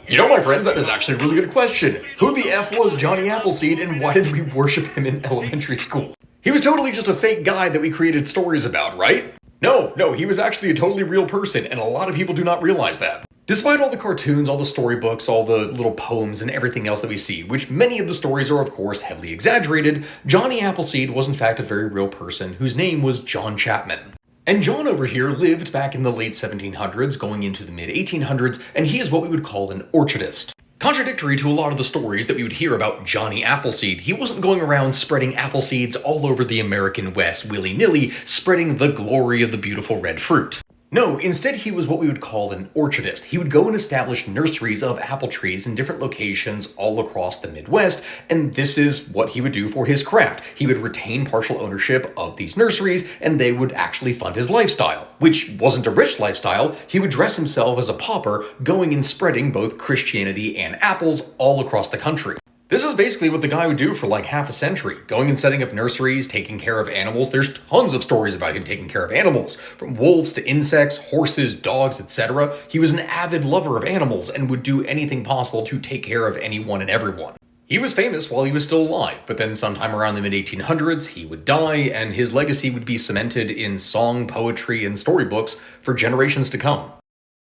You know, my friends, that is actually a really good question. Who the F was Johnny Appleseed and why did we worship him in elementary school? He was totally just a fake guy that we created stories about, right? No, he was actually a totally real person, and a lot of people do not realize that. Despite all the cartoons, all the storybooks, all the little poems, and everything else that we see, which many of the stories are of course heavily exaggerated, Johnny Appleseed was in fact a very real person whose name was John Chapman. And John over here lived back in the late 1700s, going into the mid 1800s, and he is what we would call an orchardist. Contradictory to a lot of the stories that we would hear about Johnny Appleseed, he wasn't going around spreading apple seeds all over the American West willy-nilly, spreading the glory of the beautiful red fruit. No, instead he was what we would call an orchardist. He would go and establish nurseries of apple trees in different locations all across the Midwest, and this is what he would do for his craft. He would retain partial ownership of these nurseries, and they would actually fund his lifestyle, which wasn't a rich lifestyle. He would dress himself as a pauper, going and spreading both Christianity and apples all across the country. This is basically what the guy would do for like half a century, going and setting up nurseries, taking care of animals. There's tons of stories about him taking care of animals, from wolves to insects, horses, dogs, etc. He was an avid lover of animals and would do anything possible to take care of anyone and everyone. He was famous while he was still alive, but then sometime around the mid-1800s, he would die, and his legacy would be cemented in song, poetry, and storybooks for generations to come.